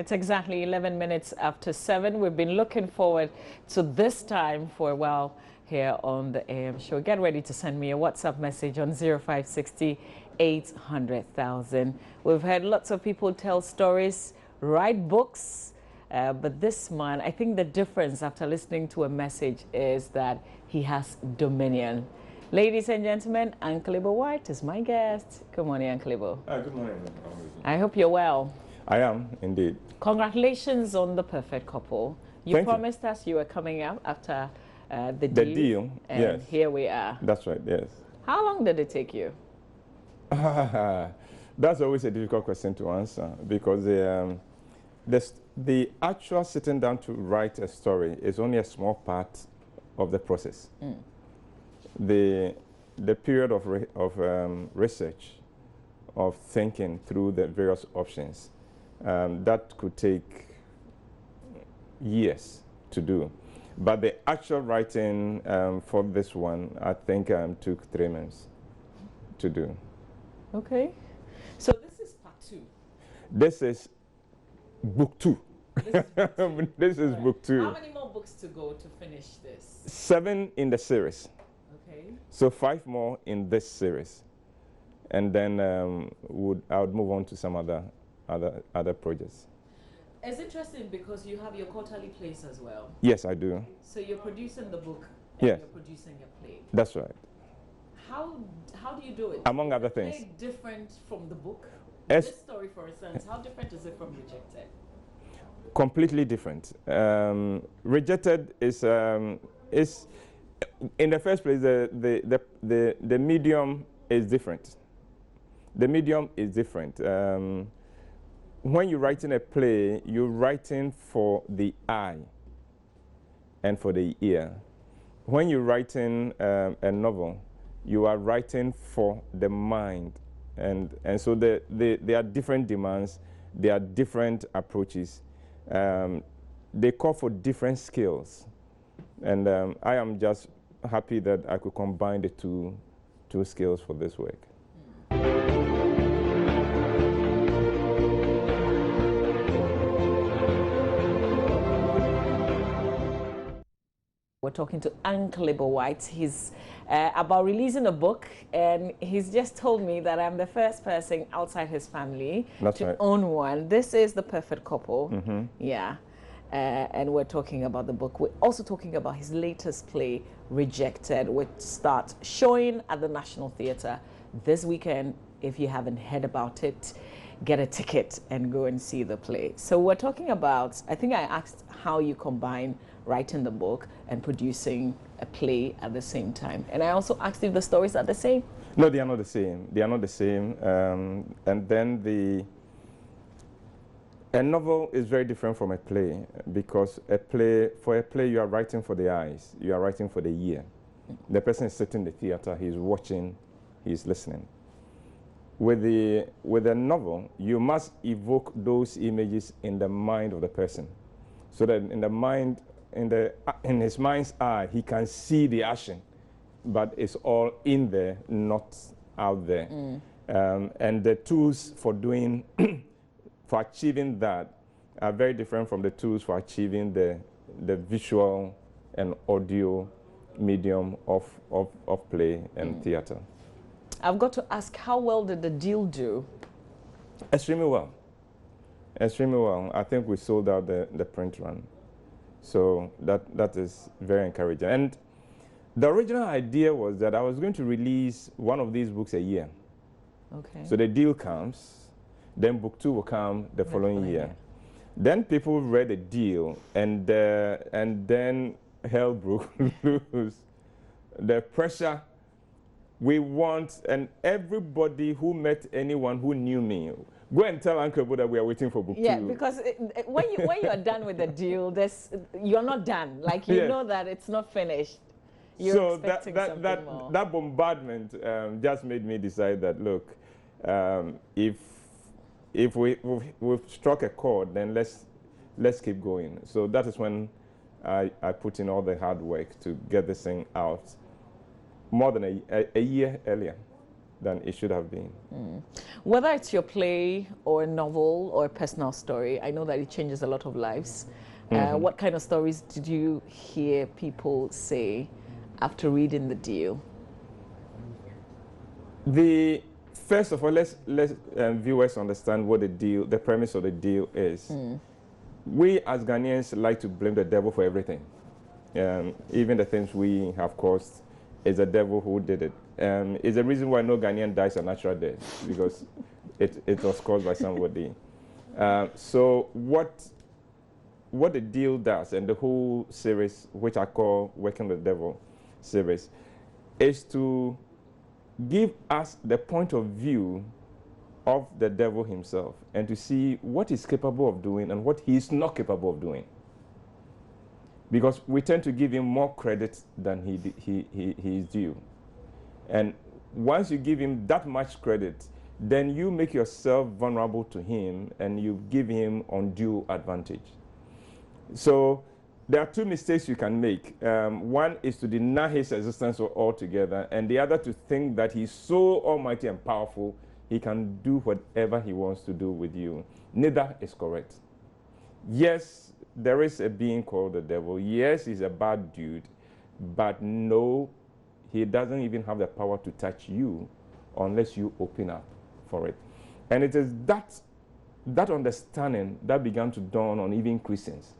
It's exactly 11 minutes after 7. We've been looking forward to this time for a while here on the AM show. Get ready to send me a WhatsApp message on 0560 800,000. We've heard lots of people tell stories, write books, but this man, I think the difference after listening to a message is that he has dominion. Ladies and gentlemen, Uncle Ebo Whyte is my guest. Good morning, Uncle Ebo. Good morning. I hope you're well. I am, indeed. Congratulations on the perfect couple. You promised us you were coming out after the deal. And yes. Here we are. That's right, yes. How long did it take you? That's always a difficult question to answer because the actual sitting down to write a story is only a small part of the process. The period of research, of thinking through the various options, that could take years to do. But the actual writing for this one, I think took 3 months to do. Okay. So this is part 2. This is book 2. This is book 2. How many more books to go to finish this? 7 in the series. Okay. So 5 more in this series. And then I would move on to some other projects. It's interesting because you have your quarterly plays as well. Yes, I do. So you're producing the book and yes. You're producing a play. That's right. How do you do it? Among other things. Is the play different from the book? This story, for instance, how different is it from Rejected? Completely different. Rejected is in the first place the medium is different. The medium is different. When you're writing a play, you're writing for the eye and for the ear. When you're writing a novel, you are writing for the mind. And so there are different demands, there are different approaches. They call for different skills. And I am just happy that I could combine the two skills for this work. We're talking to Uncle Ebo Whyte. He's about releasing a book, and he's just told me that I'm the first person outside his family to own one. This is The Perfect Couple. Yeah. And we're talking about the book. We're also talking about his latest play, Rejected, which starts showing at the National Theatre this weekend. If you haven't heard about it, get a ticket and go and see the play. So we're talking about, I think I asked how you combine writing the book and producing a play at the same time. And I also asked if the stories are the same. No, they are not the same. They are not the same. And then a novel is very different from a play because for a play you are writing for the eyes, you are writing for the ear. The person is sitting in the theater, he's watching, he's listening. With a novel, you must evoke those images in the mind of the person, so that in his mind's eye, he can see the action, but it's all in there, not out there. And the tools for for achieving that are very different from the tools for achieving the visual and audio medium of play and theater. I've got to ask, how well did the deal do? Extremely well. Extremely well. I think we sold out the print run. So that is very encouraging. And the original idea was that I was going to release one of these books a year. Okay. So the deal comes, then book 2 will come the following year. Then people read the deal, and then hell broke loose. The pressure we want, and everybody who met anyone who knew me, go and tell Uncle Ebo that we are waiting for book 2. Yeah, because when you're done with the deal, you're not done. Like, you know that it's not finished. You're expecting something more. That bombardment just made me decide that, look, if we've struck a chord, then let's keep going. So that is when I put in all the hard work to get this thing out more than a year earlier. than it should have been. Whether it's your play or a novel or a personal story, I know that it changes a lot of lives. What kind of stories did you hear people say after reading The Deal? First of all, let's viewers understand what the premise of The Deal is. We as Ghanaians like to blame the devil for everything. Even the things we have caused, is the devil who did it. It's the reason why no Ghanaian dies a natural death, because it was caused by somebody. So what The Deal does, and the whole series, which I call Working the Devil series, is to give us the point of view of the devil himself, and to see what he's capable of doing and what he's not capable of doing. Because we tend to give him more credit than he is due. And once you give him that much credit, then you make yourself vulnerable to him and you give him undue advantage. So there are two mistakes you can make. One is to deny his existence altogether, and the other to think that he's so almighty and powerful, he can do whatever he wants to do with you. Neither is correct. Yes, there is a being called the devil. Yes, he's a bad dude, but no, he doesn't even have the power to touch you unless you open up for it. And it is that understanding that began to dawn on even Christians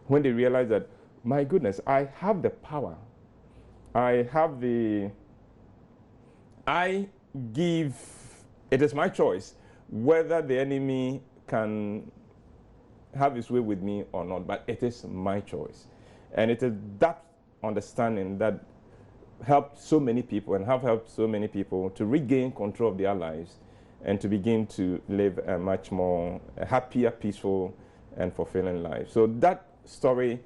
when they realized that, my goodness, I have the power. It is my choice whether the enemy can have his way with me or not, but it is my choice. And it is that understanding that helped so many people, and have helped so many people to regain control of their lives and to begin to live a much more happier, peaceful, and fulfilling life. So that story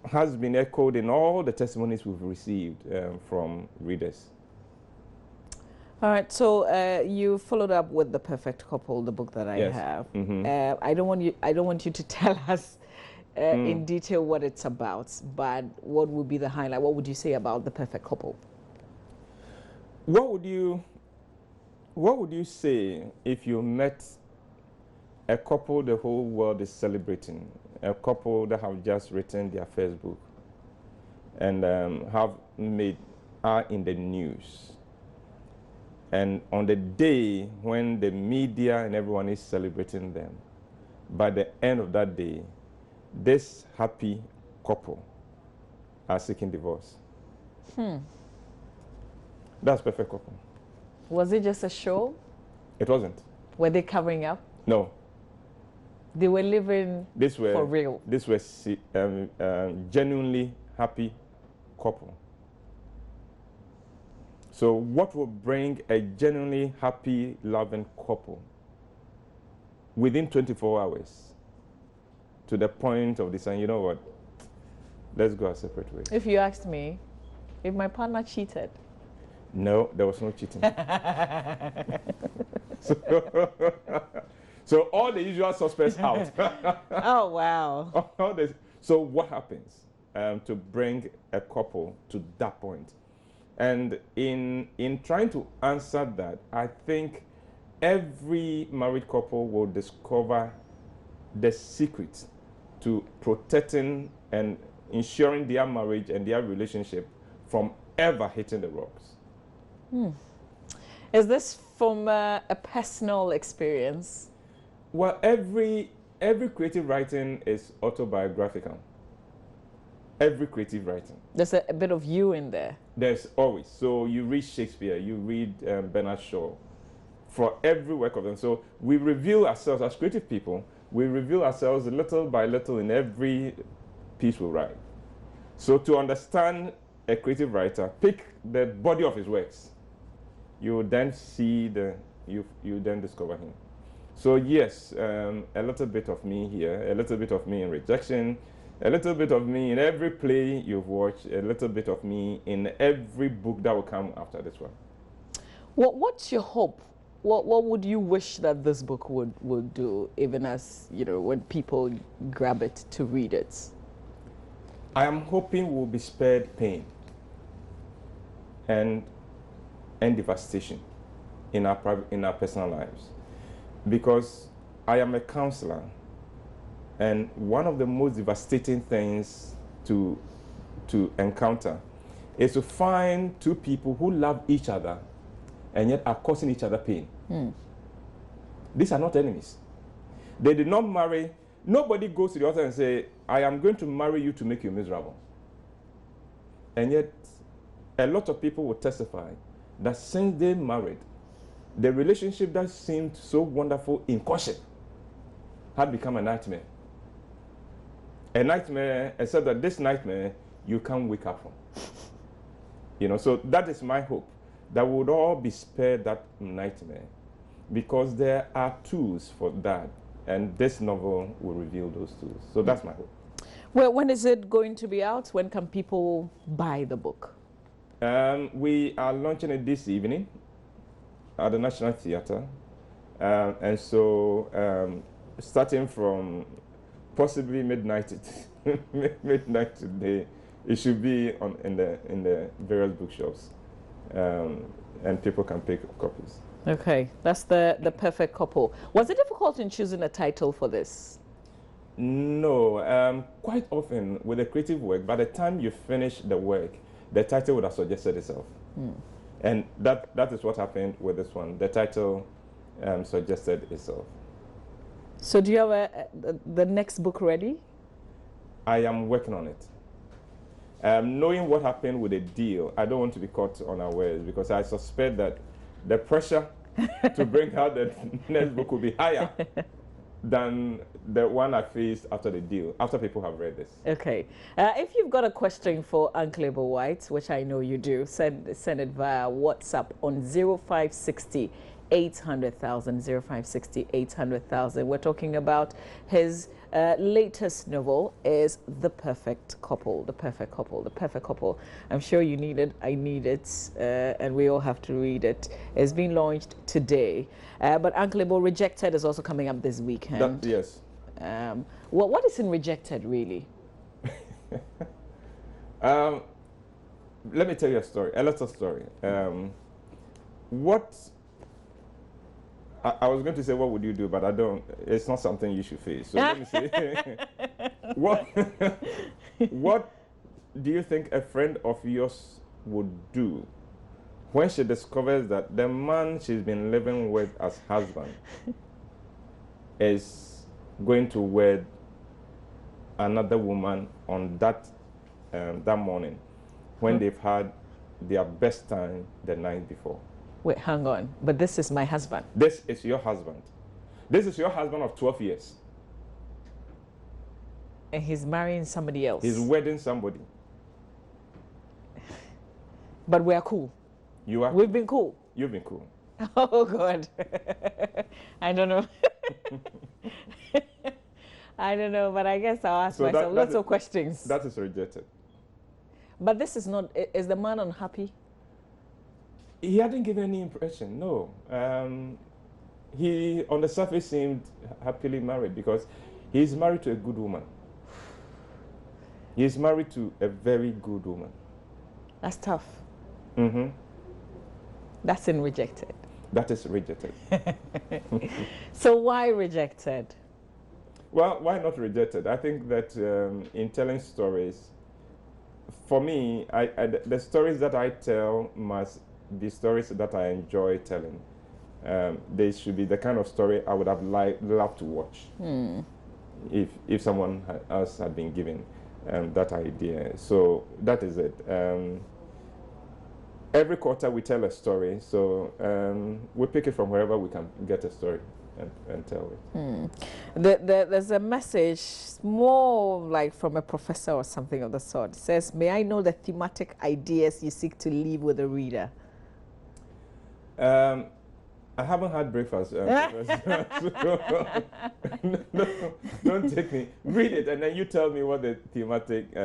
has been echoed in all the testimonies we've received from readers. All right, so you followed up with The Perfect Couple, the book that I have. I don't want you to tell us in detail what it's about, but what would be the highlight? What would you say about The Perfect Couple? What would you say if you met a couple the whole world is celebrating, a couple that have just written their first book and are in the news? And on the day when the media and everyone is celebrating them, by the end of that day, this happy couple are seeking divorce. That's Perfect Couple. Was it just a show? It wasn't. Were they covering up? No. They were living for real. This was genuinely happy couple. So what will bring a genuinely happy, loving couple within 24 hours to the point of deciding, you know what, let's go our separate ways? If you asked me, if my partner cheated. No, there was no cheating. So all the usual suspects out. Oh, wow. So what happens to bring a couple to that point? And in trying to answer that, I think every married couple will discover the secret to protecting and ensuring their marriage and their relationship from ever hitting the rocks. Is this from a personal experience? Well, every creative writing is autobiographical. Every creative writing. There's a bit of you in there. There's always. So you read Shakespeare, you read Bernard Shaw, for every work of them. So we reveal ourselves as creative people. We reveal ourselves little by little in every piece we write. So to understand a creative writer, pick the body of his works. You then see you then discover him. So yes, a little bit of me here, a little bit of me in Rejection, a little bit of me in every play you've watched, a little bit of me in every book that will come after this one. What's your hope? What would you wish that this book would do, even as, you know, when people grab it to read it? I am hoping we'll be spared pain. And and devastation in our personal lives. Because I am a counselor, and one of the most devastating things to encounter is to find two people who love each other and yet are causing each other pain. These are not enemies. They did not marry. Nobody goes to the altar and say, I am going to marry you to make you miserable. And yet, a lot of people will testify that since they married, the relationship that seemed so wonderful in courtship had become a nightmare. A nightmare, except that this nightmare you can't wake up from. You know, so that is my hope, that we would all be spared that nightmare, because there are tools for that, and this novel will reveal those tools. So that's my hope. Well, when is it going to be out? When can people buy the book? We are launching it this evening at the National Theatre, and so starting from possibly midnight today, it should be in the various bookshops, and people can pick up copies. Okay, that's the perfect couple. Was it difficult in choosing a title for this? No, quite often with a creative work, by the time you finish the work, the title would have suggested itself. And that is what happened with this one. The title suggested itself. So do you have the next book ready? I am working on it. Knowing what happened with the deal, I don't want to be caught unawares, because I suspect that the pressure to bring out the next book will be higher than the one I faced after the deal, after people have read this. Okay. If you've got a question for Uncle Ebo Whyte, which I know you do, send it via WhatsApp on 0560 800,000, 0560 800,000. We're talking about his latest novel is The Perfect Couple. The Perfect Couple. The Perfect Couple. I'm sure you need it. I need it. And we all have to read it. It's been launched today. But Uncle Ebo, Rejected is also coming up this weekend. Yes. What is in Rejected, really? Let me tell you a story, a little story. I was going to say, what would you do? But I don't. It's not something you should face. So let me say, what do you think a friend of yours would do when she discovers that the man she's been living with as husband is going to wed another woman on that morning when they've had their best time the night before? Wait, hang on. But this is my husband. This is your husband. This is your husband of 12 years. And he's marrying somebody else. He's wedding somebody. But we are cool. You are. We've been cool. You've been cool. Oh, God. I don't know. I don't know, but I guess I'll ask myself lots of questions. That is rejected. But this is not, is the man unhappy? He hadn't given any impression, no. He, on the surface, seemed happily married because he's married to a good woman. He's married to a very good woman. That's tough. Mm-hmm. That's in Rejected. That is Rejected. So why Rejected? Well, why not Rejected? I think that in telling stories, for me, the stories that I tell must be stories that I enjoy telling. They should be the kind of story I would have loved to watch if someone else had been given that idea. So that is it. Every quarter we tell a story, so we pick it from wherever we can get a story and tell it. There's a message, more like from a professor or something of the sort. It says, may I know the thematic ideas you seek to leave with the reader? I haven't had breakfast. So don't take me. Read it, and then you tell me what the thematic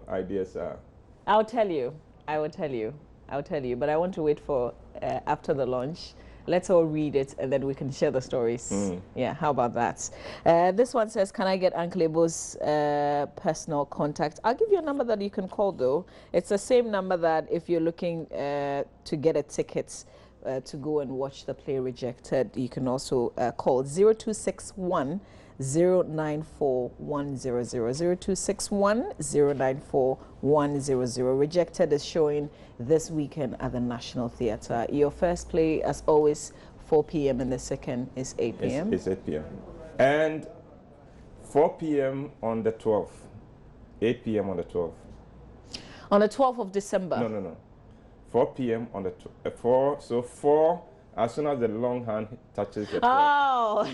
ideas are. I'll tell you. I will tell you. I'll tell you. But I want to wait for after the launch let's all read it and then we can share the stories. Yeah, how about that? This one says, can I get Uncle Ebo's personal contact? I'll give you a number that you can call, though. It's the same number that if you're looking to get a ticket to go and watch the play Rejected, you can also call 0261 094 100. 0261 094 100. Rejected is showing this weekend at the National Theatre. Your first play, as always, 4 p.m. and the second is 8 p.m. It's 8 p.m. And 4 p.m. on the 12th. 8 p.m. on the 12th. On the 12th of December? No. 4 p.m. on the 4. So 4, as soon as the long hand touches the 12th. Oh!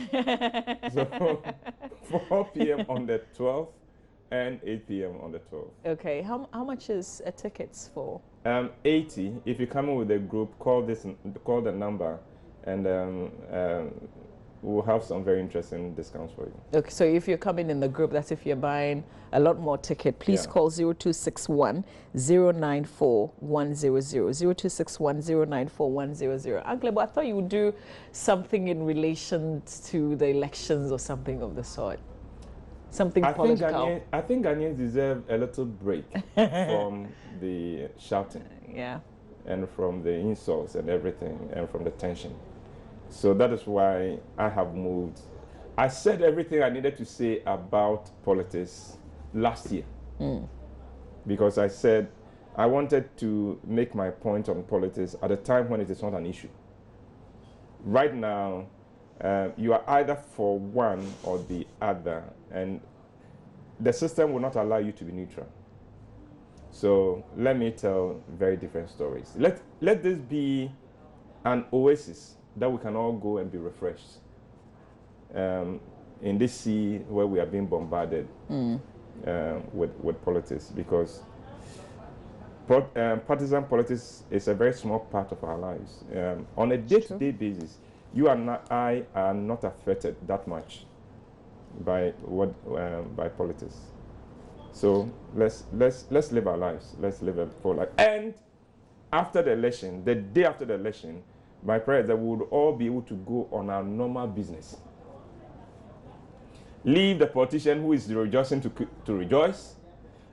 So 4 p.m. on the 12th and 8 p.m. on the 12th. Okay. How much is a tickets for? 80. If you come in with a group, call the number, and we'll have some very interesting discounts for you. Okay, so if you're coming in the group, that's if you're buying a lot more ticket, please call 0261 094 100. 0261 094 100. Uncle Ebo, I thought you would do something in relation to the elections or something of the sort. Something political. I think Ghanaians deserve a little break from the shouting. Yeah. And from the insults and everything, and from the tension. So that is why I have moved. I said everything I needed to say about politics last year. Because I said I wanted to make my point on politics at a time when it is not an issue. Right now, you are either for one or the other, and the system will not allow you to be neutral. So let me tell very different stories. Let this be an oasis that we can all go and be refreshed in this sea where we are being bombarded with politics, because partisan politics is a very small part of our lives. On a day-to-day basis, you and I are not affected that much by politics. So let's live our lives. Let's live a full life. And after the election, the day after the election, my prayer is that we would all be able to go on our normal business. Leave the politician who is rejoicing to rejoice.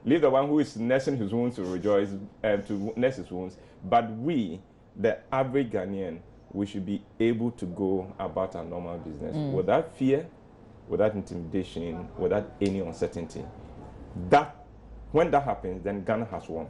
Leave the one who is nursing his wounds to rejoice and to nurse his wounds. But we, the average Ghanaian, we should be able to go about our normal business without fear, without intimidation, without any uncertainty. When that happens, then Ghana has won.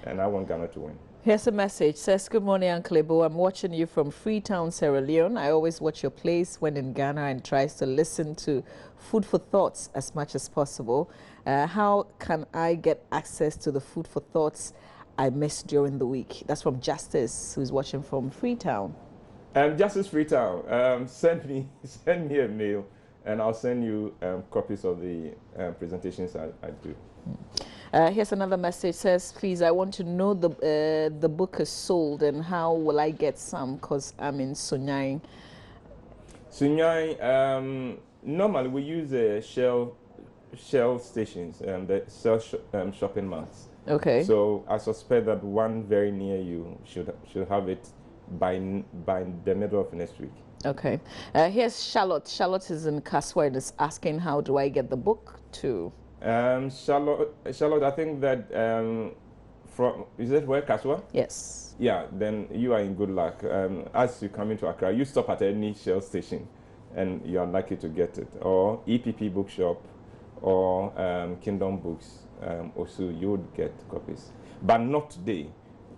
And I want Ghana to win. Here's a message. Says, good morning, Uncle Ebo. I'm watching you from Freetown, Sierra Leone. I always watch your plays when in Ghana and tries to listen to Food for Thoughts as much as possible. How can I get access to the Food for Thoughts I missed during the week? That's from Justice, who's watching from Freetown. Justice Freetown, send me a mail, and I'll send you copies of the presentations I do. Here's another message. Says, please, I want to know the book is sold and how will I get some, because I'm in Sunyai. Sunyai, normally we use Shell stations and the Shell shopping malls. Okay. So I suspect that one very near you should have it by the middle of next week. Okay. Here's Charlotte. Charlotte is in Kaswa and is asking, how do I get the book to? Charlotte, I think that is that where Kaswa? Yes. Yeah, then you are in good luck. As you come into Accra, you stop at any Shell station and you are likely to get it. Or EPP Bookshop or Kingdom Books, also you would get copies. But not today.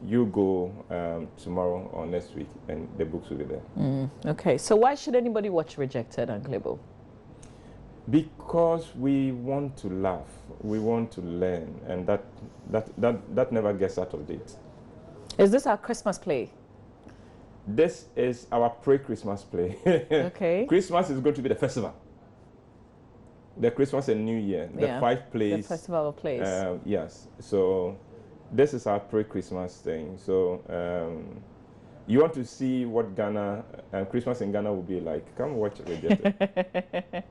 You go tomorrow or next week and the books will be there. Okay, so why should anybody watch Rejected, Uncle Ebo? Because we want to laugh, we want to learn, and that never gets out of date. Is this our Christmas play? This is our pre-Christmas play. Okay. Christmas is going to be the festival. The Christmas and New Year, the 5 plays. The festival of plays. Yes. So this is our pre-Christmas thing. So you want to see what Ghana and Christmas in Ghana will be like, come watch Rejected.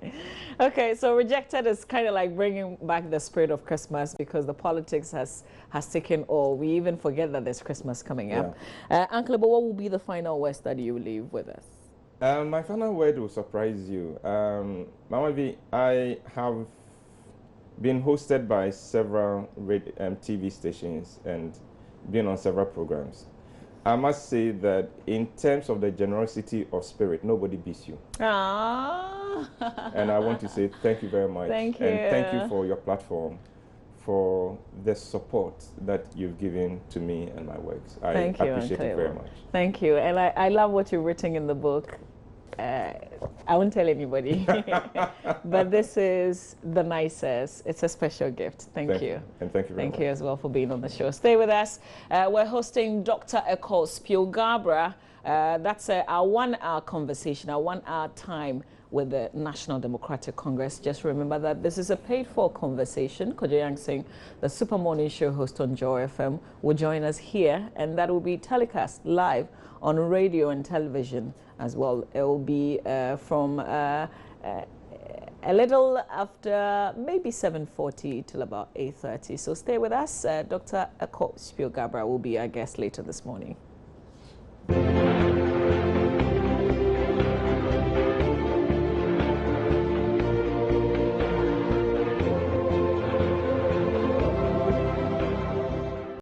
Okay, so Rejected is kind of like bringing back the spirit of Christmas because the politics has taken all. We even forget that there's Christmas coming up. Uncle Ebo, what will be the final words that you leave with us? My final word will surprise you. Mama V, I have been hosted by several TV stations and been on several programs. I must say that in terms of the generosity of spirit, nobody beats you. Aww. And I want to say thank you very much. Thank you. And thank you for your platform, for the support that you've given to me and my works. I appreciate it very much. Thank you. And I love what you've written in the book. I won't tell anybody, but this is the nicest. It's a special gift. Thank you. And thank you very much. Thank you as well for being on the show. Stay with us. We're hosting Dr. Eko Spielgabra. That's our 1 hour conversation, our 1 hour time with the National Democratic Congress. Just remember that this is a paid-for conversation. Kojo Singh, the Super Morning Show host on Joy FM, will join us here, and that will be telecast live on radio and television as well. It will be from a little after maybe 7:40 till about 8:30. So stay with us. Dr. Eko Spielgabra will be our guest later this morning.